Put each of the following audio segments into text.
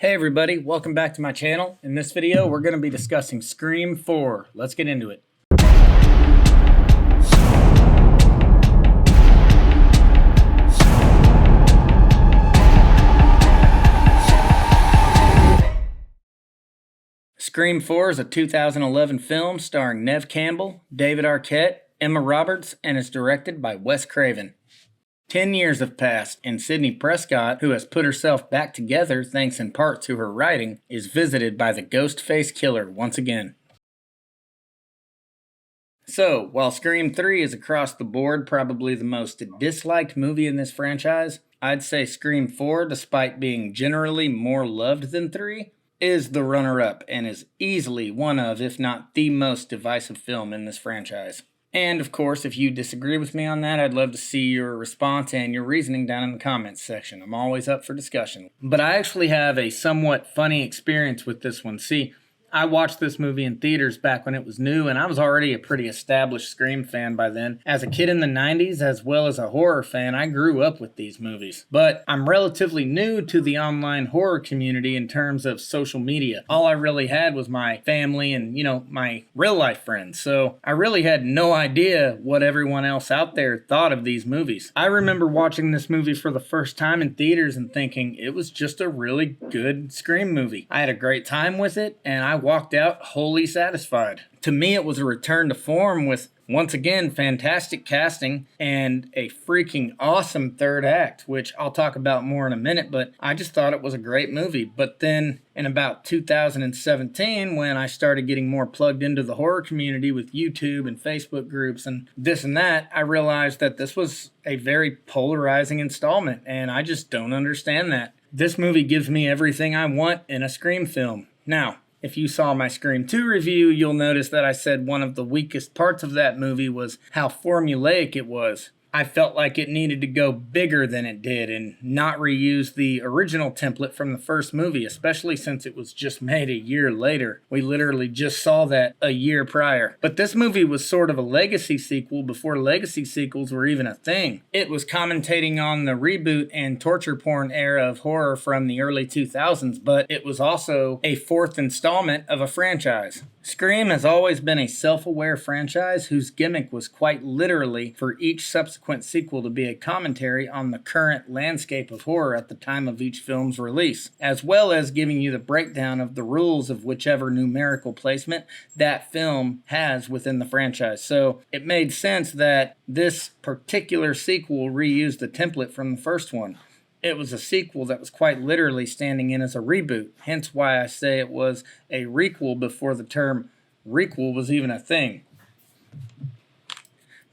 Hey everybody, welcome back to my channel. In this video, we're going to be discussing Scream 4. Let's get into it. Scream 4 is a 2011 film starring Neve Campbell, David Arquette, Emma Roberts, and is directed by Wes Craven. 10 years have passed, and Sidney Prescott, who has put herself back together thanks in part to her writing, is visited by the ghost-faced killer once again. So, while Scream 3 is across the board probably the most disliked movie in this franchise, I'd say Scream 4, despite being generally more loved than 3, is the runner-up and is easily one of, if not the most divisive film in this franchise. And of course, if you disagree with me on that, I'd love to see your response and your reasoning down in the comments section. I'm always up for discussion. But I actually have a somewhat funny experience with this one. See, I watched this movie in theaters back when it was new, and I was already a pretty established Scream fan by then. As a kid in the 90s, as well as a horror fan, I grew up with these movies. But I'm relatively new to the online horror community in terms of social media. All I really had was my family and, my real-life friends. So I really had no idea what everyone else out there thought of these movies. I remember watching this movie for the first time in theaters and thinking it was just a really good Scream movie. I had a great time with it, and I walked out wholly satisfied. To me, it was a return to form with, once again, fantastic casting and a freaking awesome third act, which I'll talk about more in a minute, but I just thought it was a great movie. But then in about 2017, when I started getting more plugged into the horror community with YouTube and Facebook groups and this and that, I realized that this was a very polarizing installment, and I just don't understand that. This movie gives me everything I want in a Scream film. Now, if you saw my Scream 2 review, you'll notice that I said one of the weakest parts of that movie was how formulaic it was. I felt like it needed to go bigger than it did and not reuse the original template from the first movie, especially since it was just made a year later. We literally just saw that a year prior. But this movie was sort of a legacy sequel before legacy sequels were even a thing. It was commentating on the reboot and torture porn era of horror from the early 2000s, but it was also a fourth installment of a franchise. Scream has always been a self-aware franchise whose gimmick was quite literally for each subsequent sequel to be a commentary on the current landscape of horror at the time of each film's release, as well as giving you the breakdown of the rules of whichever numerical placement that film has within the franchise. So it made sense that this particular sequel reused the template from the first one. It was a sequel that was quite literally standing in as a reboot, hence why I say it was a requel before the term requel was even a thing.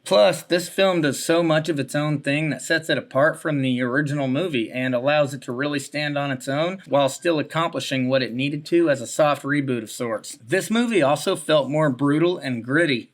Plus, this film does so much of its own thing that sets it apart from the original movie and allows it to really stand on its own while still accomplishing what it needed to as a soft reboot of sorts. This movie also felt more brutal and gritty.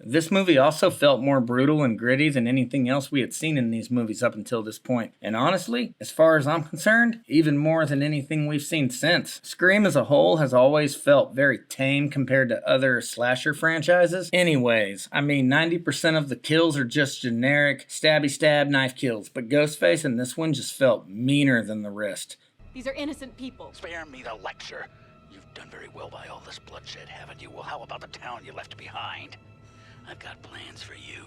Than anything else we had seen in these movies up until this point. And honestly, as far as I'm concerned, even more than anything we've seen since. Scream as a whole has always felt very tame compared to other slasher franchises. Anyways, 90% of the kills are just generic stabby stab knife kills, but Ghostface in this one just felt meaner than the rest. These are innocent people. Spare me the lecture. You've done very well by all this bloodshed, haven't you? Well, how about the town you left behind? I've got plans for you.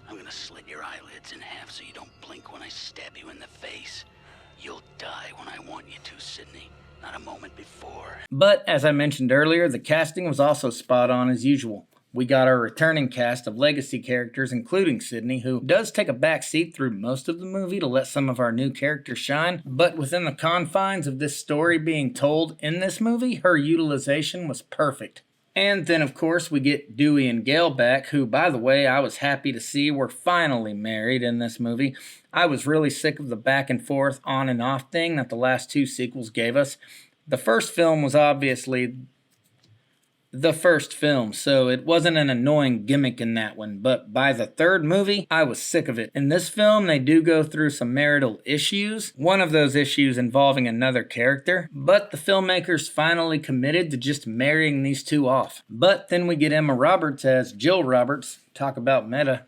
I'm gonna slit your eyelids in half so you don't blink when I stab you in the face. You'll die when I want you to, Sidney. Not a moment before. But as I mentioned earlier, the casting was also spot on as usual. We got our returning cast of legacy characters, including Sidney, who does take a back seat through most of the movie to let some of our new characters shine, but within the confines of this story being told in this movie, her utilization was perfect. And then, of course, we get Dewey and Gail back, who, by the way, I was happy to see were finally married in this movie. I was really sick of the back and forth, on and off thing that the last two sequels gave us. The first film was obviously the first film, so it wasn't an annoying gimmick in that one, but by the third movie, I was sick of it. In this film, they do go through some marital issues, one of those issues involving another character, but the filmmakers finally committed to just marrying these two off. But then we get Emma Roberts as Jill Roberts. Talk about meta.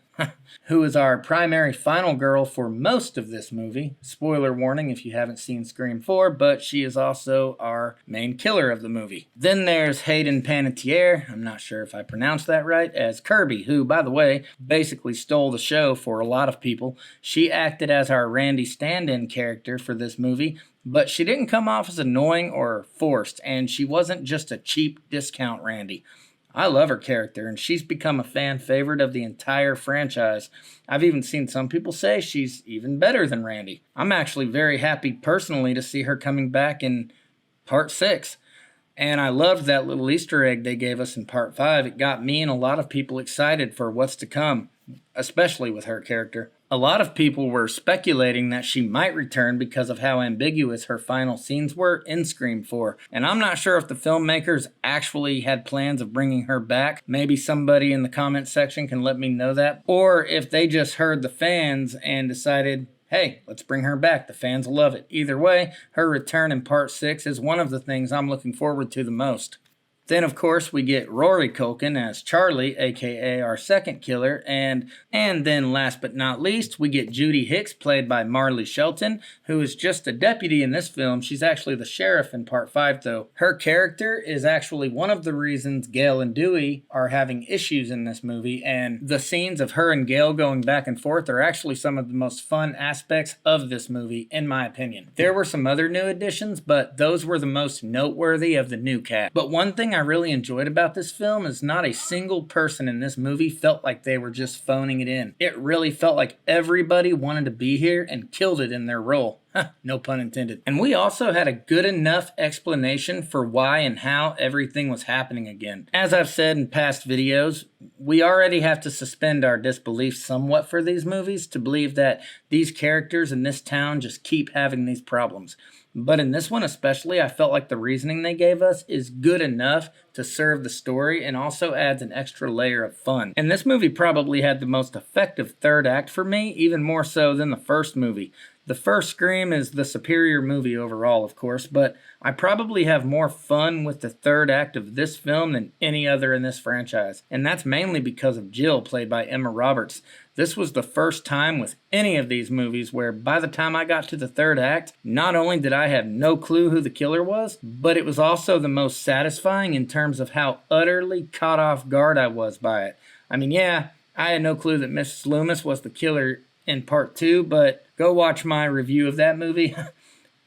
who is our primary final girl for most of this movie. Spoiler warning if you haven't seen Scream 4, but she is also our main killer of the movie. Then there's Hayden Panettiere, I'm not sure if I pronounced that right, as Kirby, who, by the way, basically stole the show for a lot of people. She acted as our Randy stand-in character for this movie, but she didn't come off as annoying or forced, and she wasn't just a cheap discount Randy. I love her character, and she's become a fan favorite of the entire franchise. I've even seen some people say she's even better than Randy. I'm actually very happy personally to see her coming back in Part 6. And I loved that little Easter egg they gave us in Part 5. It got me and a lot of people excited for what's to come, especially with her character. A lot of people were speculating that she might return because of how ambiguous her final scenes were in Scream 4. And I'm not sure if the filmmakers actually had plans of bringing her back. Maybe somebody in the comment section can let me know that. Or if they just heard the fans and decided, hey, let's bring her back. The fans love it. Either way, her return in Part 6 is one of the things I'm looking forward to the most. Then, of course, we get Rory Culkin as Charlie, aka our second killer, and then last but not least, we get Judy Hicks, played by Marley Shelton, who is just a deputy in this film. She's actually the sheriff in Part 5, though. Her character is actually one of the reasons Gale and Dewey are having issues in this movie, and the scenes of her and Gale going back and forth are actually some of the most fun aspects of this movie, in my opinion. There were some other new additions, but those were the most noteworthy of the new cast. But one thing I really enjoyed about this film is not a single person in this movie felt like they were just phoning it in. It really felt like everybody wanted to be here and killed it in their role. No pun intended. And we also had a good enough explanation for why and how everything was happening again. As I've said in past videos, we already have to suspend our disbelief somewhat for these movies to believe that these characters in this town just keep having these problems. But in this one especially, I felt like the reasoning they gave us is good enough to serve the story and also adds an extra layer of fun. And this movie probably had the most effective third act for me, even more so than the first movie. The first Scream is the superior movie overall, of course, but I probably have more fun with the third act of this film than any other in this franchise. And that's mainly because of Jill, played by Emma Roberts. This was the first time with any of these movies where by the time I got to the third act, not only did I have no clue who the killer was, but it was also the most satisfying in terms of how utterly caught off guard I was by it. I mean, yeah, I had no clue that Mrs. Loomis was the killer in Part 2, but go watch my review of that movie.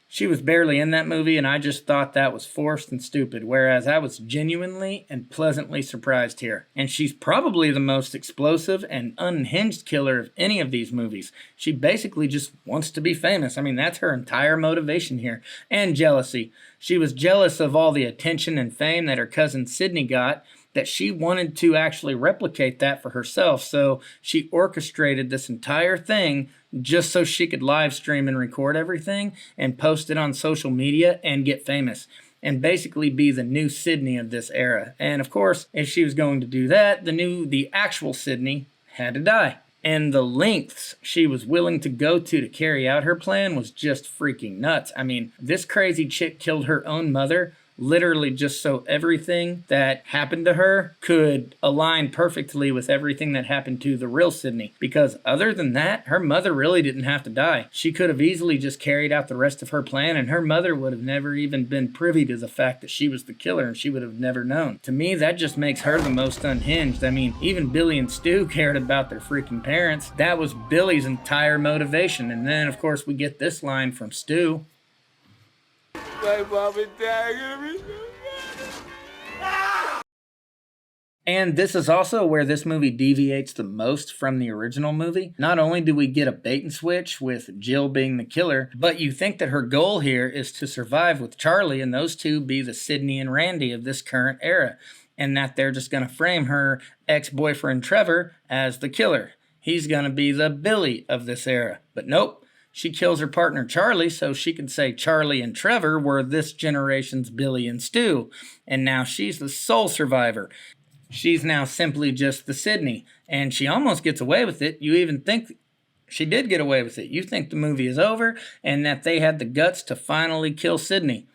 She was barely in that movie, and I just thought that was forced and stupid, whereas I was genuinely and pleasantly surprised here. And she's probably the most explosive and unhinged killer of any of these movies. She basically just wants to be famous. I mean, that's her entire motivation here. And jealousy. She was jealous of all the attention and fame that her cousin Sydney got, that she wanted to actually replicate that for herself. So she orchestrated this entire thing just so she could live stream and record everything and post it on social media and get famous and basically be the new Sydney of this era. And of course, if she was going to do that, the actual Sydney had to die. And the lengths she was willing to go to carry out her plan was just freaking nuts. I mean, this crazy chick killed her own mother literally just so everything that happened to her could align perfectly with everything that happened to the real Sydney. Because other than that, her mother really didn't have to die. She could have easily just carried out the rest of her plan, and her mother would have never even been privy to the fact that she was the killer, and she would have never known. To me, that just makes her the most unhinged. I mean, even Billy and Stu cared about their freaking parents. That was Billy's entire motivation. And then, of course, we get this line from Stu. My mom and dad are gonna be so mad. And this is also where this movie deviates the most from the original movie. Not only do we get a bait and switch with Jill being the killer, but you think that her goal here is to survive with Charlie and those two be the Sydney and Randy of this current era, and that they're just gonna frame her ex-boyfriend Trevor as the killer. He's gonna be the Billy of this era. But nope. She kills her partner Charlie so she could say Charlie and Trevor were this generation's Billy and Stu. And now she's the sole survivor. She's now simply just the Sydney. And she almost gets away with it. You even think she did get away with it. You think the movie is over and that they had the guts to finally kill Sydney.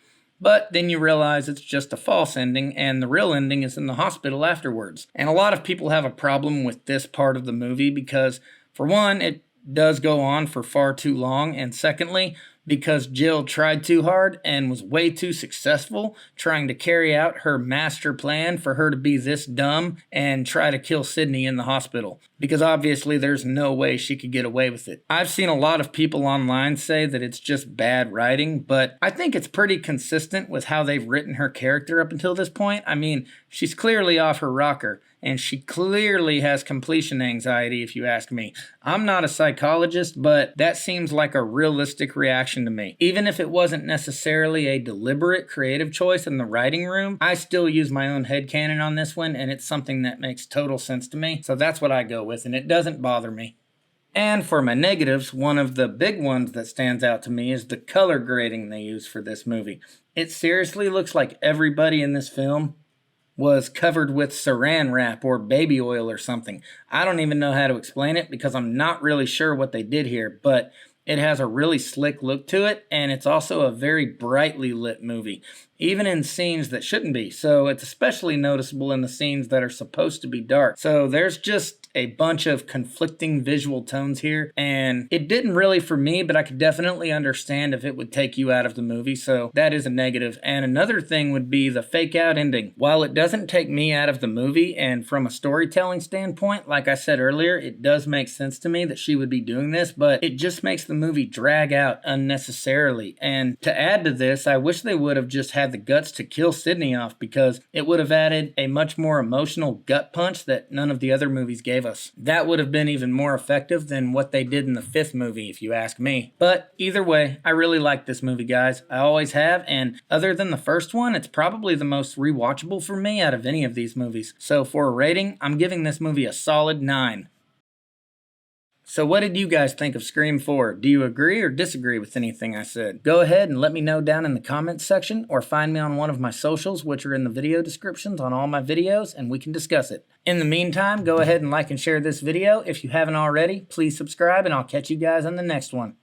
But then you realize it's just a false ending, and the real ending is in the hospital afterwards. And a lot of people have a problem with this part of the movie because, for one, it does go on for far too long, and secondly, because Jill tried too hard and was way too successful trying to carry out her master plan for her to be this dumb and try to kill Sydney in the hospital. Because obviously there's no way she could get away with it. I've seen a lot of people online say that it's just bad writing, but I think it's pretty consistent with how they've written her character up until this point. I mean, she's clearly off her rocker, and she clearly has completion anxiety, if you ask me. I'm not a psychologist, but that seems like a realistic reaction to me. Even if it wasn't necessarily a deliberate creative choice in the writing room, I still use my own headcanon on this one, and it's something that makes total sense to me. So that's what I go with, and it doesn't bother me. And for my negatives, one of the big ones that stands out to me is the color grading they use for this movie. It seriously looks like everybody in this film was covered with saran wrap or baby oil or something. I don't even know how to explain it because I'm not really sure what they did here, but it has a really slick look to it, and it's also a very brightly lit movie, even in scenes that shouldn't be. So it's especially noticeable in the scenes that are supposed to be dark. So there's just a bunch of conflicting visual tones here, and it didn't really for me, but I could definitely understand if it would take you out of the movie, so that is a negative. And another thing would be the fake out ending. While it doesn't take me out of the movie, and from a storytelling standpoint, like I said earlier, it does make sense to me that she would be doing this, but it just makes the movie drag out unnecessarily. And to add to this, I wish they would have just had the guts to kill Sydney off, because it would have added a much more emotional gut punch that none of the other movies gave us. That would have been even more effective than what they did in the 5th movie, if you ask me. But either way, I really like this movie, guys. I always have, and other than the first one, it's probably the most rewatchable for me out of any of these movies. So for a rating, I'm giving this movie a solid 9. So what did you guys think of Scream 4? Do you agree or disagree with anything I said? Go ahead and let me know down in the comments section, or find me on one of my socials, which are in the video descriptions on all my videos, and we can discuss it. In the meantime, go ahead and like and share this video. If you haven't already, please subscribe, and I'll catch you guys on the next one.